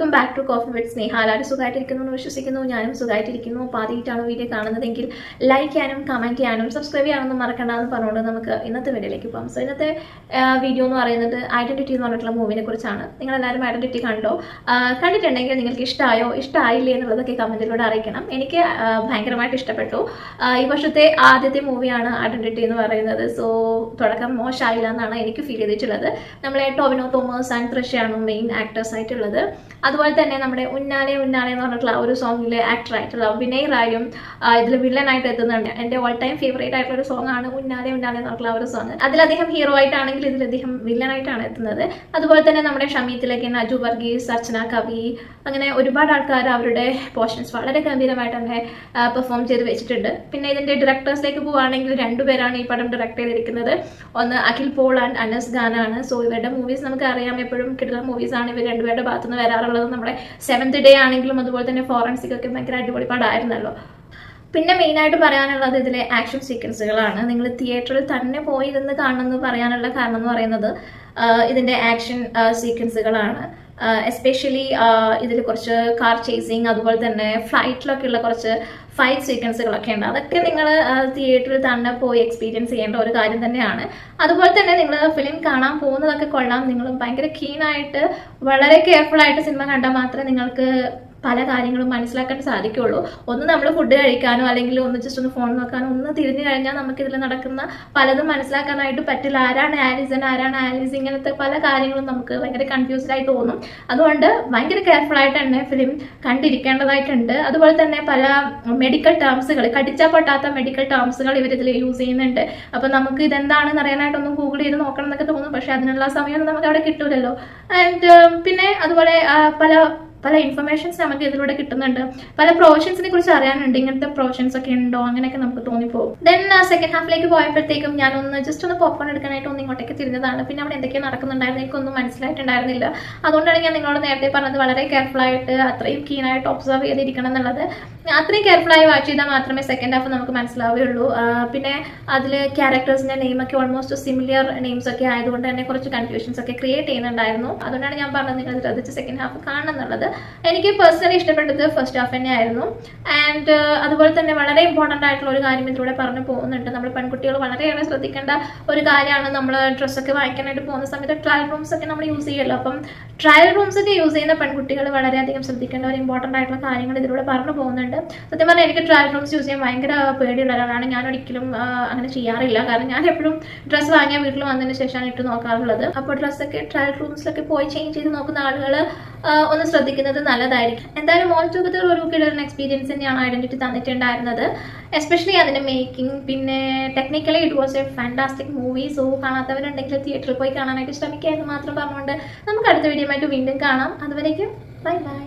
Welcome back to coffee with Sneha. എല്ലാവരും സുഖമായിട്ടിരിക്കുന്നു എന്ന് വിശ്വസിക്കുന്നു. ഞാനും സുഖമായിട്ടിരിക്കുന്നു. അപ്പോൾ ആദ്യമായിട്ടാണ് വീഡിയോ കാണുന്നതെങ്കിൽ ലൈക്ക് ചെയ്യാനും കമൻറ്റ് ചെയ്യാനും സബ്സ്ക്രൈബ് ചെയ്യാനൊന്നും മറക്കണ്ടെന്ന് പറഞ്ഞുകൊണ്ട് നമുക്ക് ഇന്നത്തെ വീഡിയോയിലേക്ക് പോകാം. സോ ഇന്നത്തെ വീഡിയോ എന്ന് പറയുന്നത് ഐഡൻറ്റിറ്റി എന്ന് പറഞ്ഞിട്ടുള്ള മൂവിനെ കുറിച്ചാണ്. നിങ്ങളെല്ലാവരും ഐഡൻറ്റിറ്റി കണ്ടോ? കണ്ടിട്ടുണ്ടെങ്കിൽ നിങ്ങൾക്ക് ഇഷ്ടമായോ ഇഷ്ടമായില്ലേ എന്നുള്ളതൊക്കെ കമൻറ്റിലൂടെ അറിയിക്കണം. എനിക്ക് ഭയങ്കരമായിട്ട് ഇഷ്ടപ്പെട്ടു. ഈ വർഷത്തെ ആദ്യത്തെ മൂവിയാണ് ഐഡൻറ്റിറ്റി എന്ന് പറയുന്നത്. സോ തുടക്കം മോശമായില്ല എന്നാണ് എനിക്ക് ഫീൽ ചെയ്തിട്ടുള്ളത്. നമ്മളെ ടോവിനോ തോമസ് ആൻഡ് തൃഷയാണ് മെയിൻ ആക്ടേഴ്സ് ആയിട്ടുള്ളത്. അതുപോലെ തന്നെ നമ്മുടെ ഉന്നാലെ ഉന്നാലെ എന്ന് പറഞ്ഞിട്ടുള്ള ഒരു സോങ്ങിലെ ആക്ടർ ആയിട്ടുള്ള വിനയ് റായും ഇതിൽ വില്ലനായിട്ട് എത്തുന്നുണ്ട്. എൻ്റെ ഓൾ ടൈം ഫേവറേറ്റ് ആയിട്ടുള്ള ഒരു സോങ് ആണ് ഉന്നാലെ ഉന്നാലെ എന്ന് പറഞ്ഞിട്ടുള്ള ഒരു സോങ്. അതിൽ അദ്ദേഹം ഹീറോ ആയിട്ടാണെങ്കിൽ ഇതിൽ അദ്ദേഹം വില്ലനായിട്ടാണ് എത്തുന്നത്. അതുപോലെ തന്നെ നമ്മുടെ ഷമീത്തിലേക്ക് അജു വർഗീസ്, അർച്ചന കവി, അങ്ങനെ ഒരുപാട് ആൾക്കാർ അവരുടെ പോർഷൻസ് വളരെ ഗംഭീരമായിട്ട് തന്നെ പെർഫോം ചെയ്ത് വെച്ചിട്ടുണ്ട്. പിന്നെ ഇതിൻ്റെ ഡയറക്ടേഴ്സിലേക്ക് പോവുകയാണെങ്കിൽ രണ്ടുപേരാണ് ഈ പടം ഡയറക്ട് ചെയ്തിരിക്കുന്നത്. ഒന്ന് അഖിൽ പോൾ ആൻഡ് അനസ് ഖാനാണ്. സോ ഇവരുടെ മൂവീസ് നമുക്ക് അറിയാം, എപ്പോഴും കിട്ടുന്ന മൂവീസാണ് ഇവർ രണ്ടുപേരുടെ ഭാഗത്തുനിന്ന് വരാറുള്ളത്. നമ്മുടെ 7th ഡേ ആണെങ്കിലും അതുപോലെ തന്നെ ഫോറൻസിക് ഒക്കെ ഭയങ്കര അടിപൊളി പടമായിരുന്നല്ലോ. പിന്നെ മെയിനായിട്ട് പറയാനുള്ളത് ഇതിലെ ആക്ഷൻ സീക്വൻസുകളാണ്. നിങ്ങൾ തിയേറ്ററിൽ തന്നെ പോയി ഇരുന്ന് കാണണമെന്ന് പറയാനുള്ള കാരണം എന്ന് പറയുന്നത് ഇതിൻ്റെ ആക്ഷൻ സീക്വൻസുകളാണ്. എസ്പെഷ്യലി ഇതിൽ കുറച്ച് കാർ ചേസിങ്, അതുപോലെ തന്നെ ഫ്ലൈറ്റിലൊക്കെ ഉള്ള കുറച്ച് ഫൈറ്റ് സീക്വൻസുകളൊക്കെ ഉണ്ട്. അതൊക്കെ നിങ്ങൾ തിയേറ്ററിൽ തന്നെ പോയി എക്സ്പീരിയൻസ് ചെയ്യേണ്ട ഒരു കാര്യം തന്നെയാണ്. അതുപോലെ തന്നെ നിങ്ങൾ ഫിലിം കാണാൻ പോകുന്നതൊക്കെ കൊള്ളാം. നിങ്ങൾ ഭയങ്കര കീനായിട്ട് വളരെ കെയർഫുൾ ആയിട്ട് സിനിമ കണ്ടാൽ മാത്രമേ നിങ്ങൾക്ക് പല കാര്യങ്ങളും മനസ്സിലാക്കാൻ സാധിക്കുള്ളൂ. ഒന്ന് നമ്മൾ ഫുഡ് കഴിക്കാനോ അല്ലെങ്കിൽ ഒന്ന് ജസ്റ്റ് ഒന്ന് ഫോൺ നോക്കാനോ ഒന്ന് തിരിഞ്ഞു കഴിഞ്ഞാൽ നമുക്കിതിൽ നടക്കുന്ന പലതും മനസ്സിലാക്കാനായിട്ട് പറ്റില്ല. ആരാണ് ആലിസൺ, ആരാണ് ആലിസ്, ഇങ്ങനത്തെ പല കാര്യങ്ങളും നമുക്ക് ഭയങ്കര കൺഫ്യൂസ്ഡ് ആയി തോന്നും. അതുകൊണ്ട് ഭയങ്കര കെയർഫുൾ ആയിട്ട് തന്നെ ഫിലിം കണ്ടിരിക്കേണ്ടതായിട്ടുണ്ട്. അതുപോലെ തന്നെ പല മെഡിക്കൽ ടേംസുകൾ, കടിച്ചാൽ പൊട്ടാത്ത മെഡിക്കൽ ടേംസുകൾ ഇവരിതിൽ യൂസ് ചെയ്യുന്നുണ്ട്. അപ്പം നമുക്ക് ഇതെന്താണെന്ന് അറിയാനായിട്ടൊന്നും ഗൂഗിൾ ചെയ്ത് നോക്കണം എന്നൊക്കെ തോന്നും. പക്ഷെ അതിനുള്ള സമയമൊന്നും നമുക്ക് അവിടെ കിട്ടൂലല്ലോ. ആൻഡ് പിന്നെ അതുപോലെ പല ഇൻഫർമേഷൻസ് നമുക്ക് ഇതിലൂടെ കിട്ടുന്നുണ്ട്. പല പ്രൊഫഷൻസിനെ കുറിച്ച് അറിയാനുണ്ട്. ഇങ്ങനത്തെ പ്രൊഫഷൻസ് ഒക്കെ ഉണ്ടോ അങ്ങനെയൊക്കെ നമുക്ക് തോന്നിപ്പോകും. ദെൻ സെക്കൻഡ് ഹാഫിലേക്ക് പോയപ്പോഴത്തേക്കും ഞാനൊന്ന് ജസ്റ്റ് ഒന്ന് പോപ്കോൺ എടുക്കാനായിട്ട് ഒന്ന് ഇങ്ങോട്ടേക്ക് തിരിഞ്ഞതാണ്. പിന്നെ അവിടെ എന്തൊക്കെയാണ് നടക്കുന്നുണ്ടായിരുന്നു എനിക്കൊന്നും മനസ്സിലായിട്ടുണ്ടായിരുന്നില്ല. അതുകൊണ്ടാണ് ഞാൻ നിങ്ങളോട് നേരത്തെ പറഞ്ഞത് വളരെ കെയർഫുൾ ആയിട്ട് അത്രയും കീനായിട്ട് ഒബ്സർവ് ചെയ്തിരിക്കണം എന്നുള്ളത്. അത്രയും കെയർഫുള്ളായി വാച്ച് ചെയ്താൽ മാത്രമേ സെക്കൻഡ് ഹാഫ് നമുക്ക് മനസ്സിലാവുകയുള്ളൂ. പിന്നെ അതിൽ ക്യാരക്ടേഴ്സിന്റെ നെയിമൊക്കെ ഓൾമോസ്റ്റ് സിമിലർ നെയിംസ് ഒക്കെ ആയതുകൊണ്ട് തന്നെ കുറച്ച് കൺഫ്യൂഷൻസ് ഒക്കെ ക്രിയേറ്റ് ചെയ്യുന്നുണ്ടായിരുന്നു. അതുകൊണ്ടാണ് ഞാൻ പറഞ്ഞത് നിങ്ങൾ ശ്രദ്ധിച്ച് സെക്കൻഡ് ഹാഫ് കാണണം എന്നുള്ളത്. എനിക്ക് പേഴ്സണലി ഇഷ്ടപ്പെട്ടത് ഫസ്റ്റ് ഹാഫ് തന്നെയായിരുന്നു. ആൻഡ് അതുപോലെ തന്നെ വളരെ ഇമ്പോർട്ടൻ്റ് ആയിട്ടുള്ള ഒരു കാര്യം ഇതിലൂടെ പറഞ്ഞു പോകുന്നുണ്ട്. നമ്മൾ പെൺകുട്ടികൾ വളരെയേറെ ശ്രദ്ധിക്കേണ്ട ഒരു കാര്യമാണ്. നമ്മൾ ഡ്രസ്സൊക്കെ വാങ്ങിക്കാനായിട്ട് പോകുന്ന സമയത്ത് ട്രയൽ റൂംസ് ഒക്കെ നമ്മൾ യൂസ് ചെയ്യുമല്ലോ. അപ്പം ട്രയൽ റൂംസ് ഒക്കെ യൂസ് ചെയ്യുന്ന പെൺകുട്ടികൾ വളരെയധികം ശ്രദ്ധിക്കേണ്ട ഒരു ഇമ്പോർട്ടൻ്റ് ആയിട്ടുള്ള കാര്യങ്ങൾ ഇതിലൂടെ പറഞ്ഞു പോകുന്നുണ്ട്. സത്യം പറഞ്ഞാൽ എനിക്ക് ട്രയൽ റൂംസ് യൂസ് ചെയ്യാൻ ഭയങ്കര പേടിയുള്ള ഒരാളാണ്. ഞാൻ ഒരിക്കലും അങ്ങനെ ചെയ്യാറില്ല. കാരണം ഞാൻ എപ്പോഴും ഡ്രസ്സ് വാങ്ങിയ വീട്ടിൽ വന്നതിന് ശേഷമാണ് ഇട്ട് നോക്കാറുള്ളത്. അപ്പോൾ ഡ്രസ്സൊക്കെ ട്രയൽ റൂംസിലൊക്കെ പോയി ചേഞ്ച് ചെയ്ത് നോക്കുന്ന ആളുകൾ ഒന്ന് ശ്രദ്ധിക്കുന്നത് നല്ലതായിരിക്കും. എന്തായാലും ഓൾ ടുഗദർ ഒരു കിടന്ന എക്സ്പീരിയൻസ് തന്നെയാണ് ഐഡന്റിറ്റി തന്നിട്ടുണ്ടായിരുന്നത്. എസ്പെഷ്യലി അതിന്റെ മേക്കിംഗ്, പിന്നെ technically it was A fantastic movie. So കാണാത്തവരുണ്ടെങ്കിൽ തിയേറ്ററിൽ പോയി കാണാനായിട്ട് ശ്രമിക്കുക എന്ന് മാത്രം പറഞ്ഞുകൊണ്ട് നമുക്ക് അടുത്ത വീഡിയോ ആയിട്ട് വീണ്ടും കാണാം. അതുവരേക്കും ബൈ ബൈ.